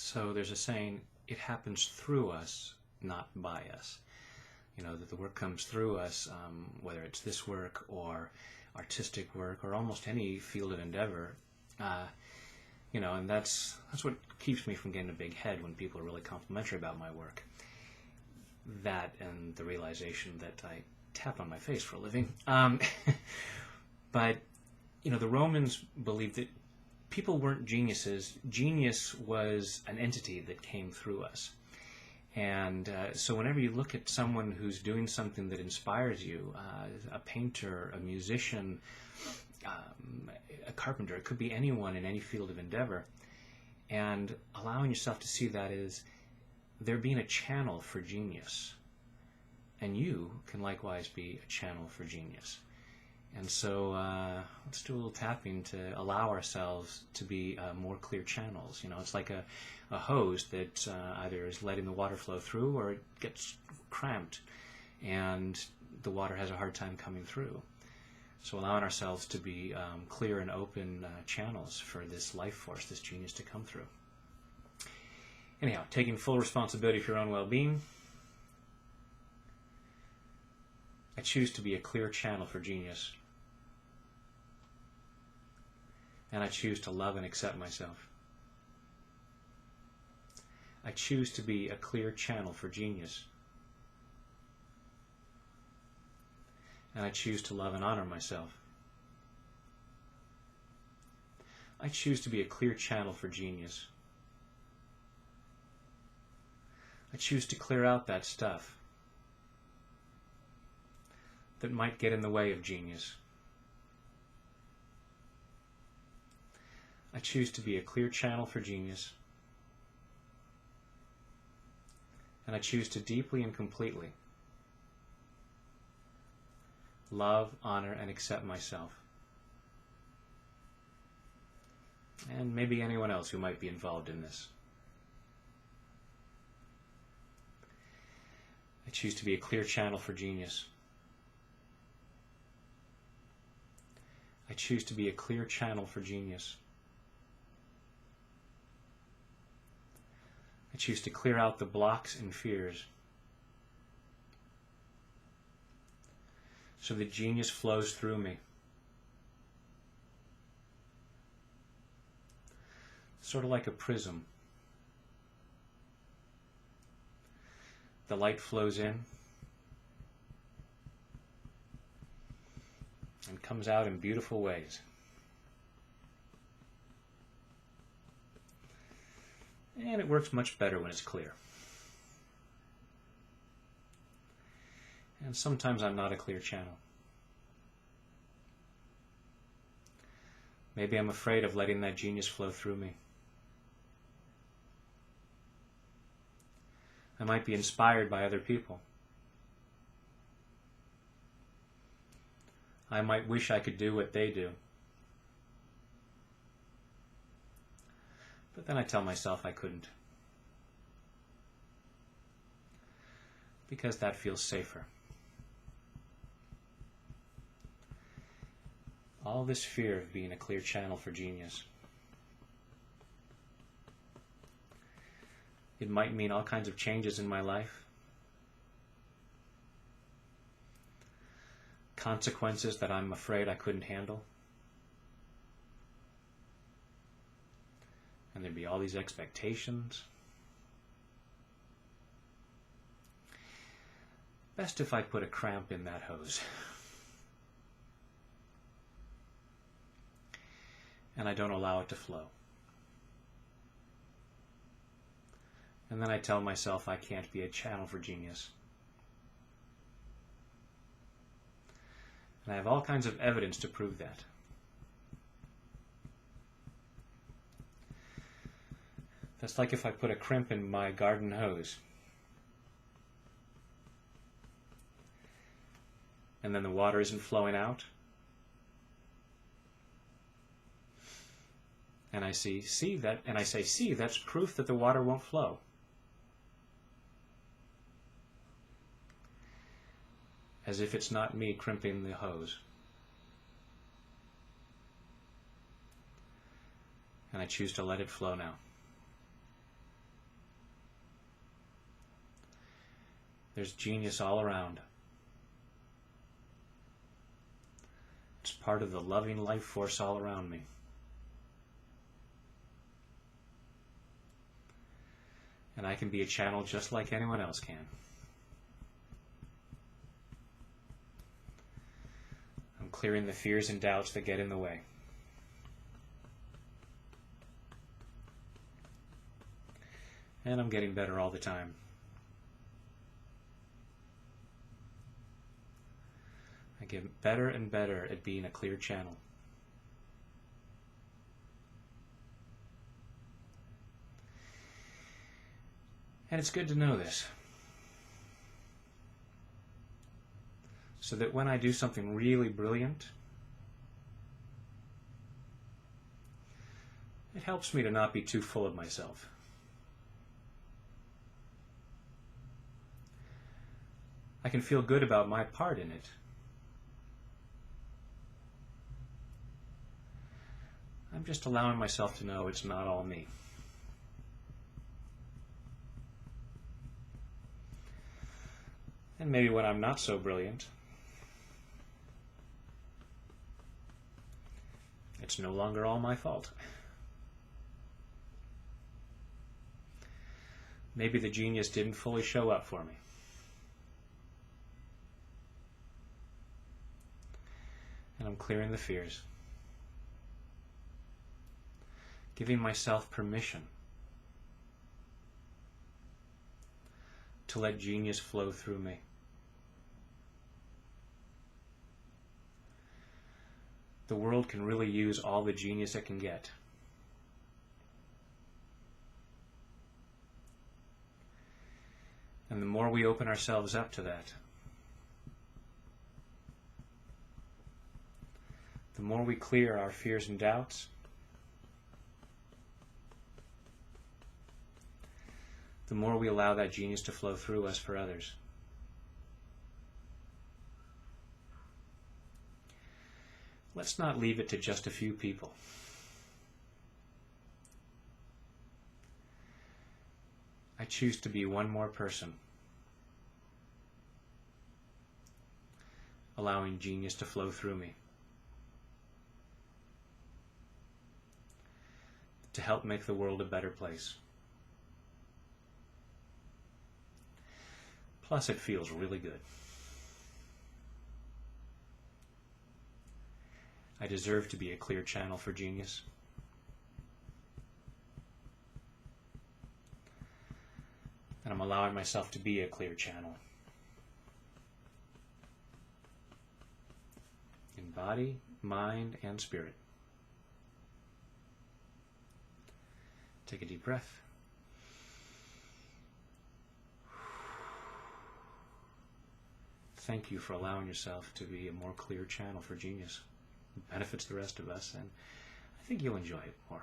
So there's a saying, it happens through us, not by us. You know, that the work comes through us, whether it's this work or artistic work or almost any field of endeavor. You know, and that's what keeps me from getting a big head when people are really complimentary about my work. That and the realization that I tap on my face for a living. But, you know, the Romans believed that people weren't geniuses. Genius was an entity that came through us. And so whenever you look at someone who's doing something that inspires you, a painter, a musician, a carpenter, it could be anyone in any field of endeavor, and allowing yourself to see that as there being a channel for genius. And you can likewise be a channel for genius. And so let's do a little tapping to allow ourselves to be more clear channels. You know, it's like a hose that either is letting the water flow through or it gets cramped and the water has a hard time coming through. So allowing ourselves to be clear and open channels for this life force, this genius to come through. Anyhow, taking full responsibility for your own well-being. I choose to be a clear channel for genius. And I choose to love and accept myself. I choose to be a clear channel for genius. And I choose to love and honor myself. I choose to be a clear channel for genius. I choose to clear out that stuff that might get in the way of genius. I choose to be a clear channel for genius. And I choose to deeply and completely love, honor, and accept myself. And maybe anyone else who might be involved in this. I choose to be a clear channel for genius. I choose to be a clear channel for genius. I choose to clear out the blocks and fears so that genius flows through me. Sort of like a prism. The light flows in and comes out in beautiful ways. And it works much better when it's clear. And sometimes I'm not a clear channel. Maybe I'm afraid of letting that genius flow through me. I might be inspired by other people. I might wish I could do what they do. But then I tell myself I couldn't. Because that feels safer. All this fear of being a clear channel for genius. It might mean all kinds of changes in my life. Consequences that I'm afraid I couldn't handle. And there'd be all these expectations. Best if I put a cramp in that hose. And I don't allow it to flow. And then I tell myself I can't be a channel for genius. And I have all kinds of evidence to prove that. That's like if I put a crimp in my garden hose. And then the water isn't flowing out. And I say, see, that's proof that the water won't flow. As if it's not me crimping the hose. And I choose to let it flow now. There's genius all around. It's part of the loving life force all around me. And I can be a channel just like anyone else can. I'm clearing the fears and doubts that get in the way. And I'm getting better all the time. I get better and better at being a clear channel. And it's good to know this, so that when I do something really brilliant, it helps me to not be too full of myself. I can feel good about my part in it. I'm just allowing myself to know it's not all me. And maybe when I'm not so brilliant, it's no longer all my fault. Maybe the genius didn't fully show up for me. And I'm clearing the fears. Giving myself permission to let genius flow through me. The world can really use all the genius it can get. And the more we open ourselves up to that, the more we clear our fears and doubts, the more we allow that genius to flow through us for others. Let's not leave it to just a few people. I choose to be one more person, allowing genius to flow through me, to help make the world a better place. Plus, it feels really good. I deserve to be a clear channel for genius. And I'm allowing myself to be a clear channel. In body, mind, and spirit. Take a deep breath. Thank you for allowing yourself to be a more clear channel for genius. It benefits the rest of us, and I think you'll enjoy it more.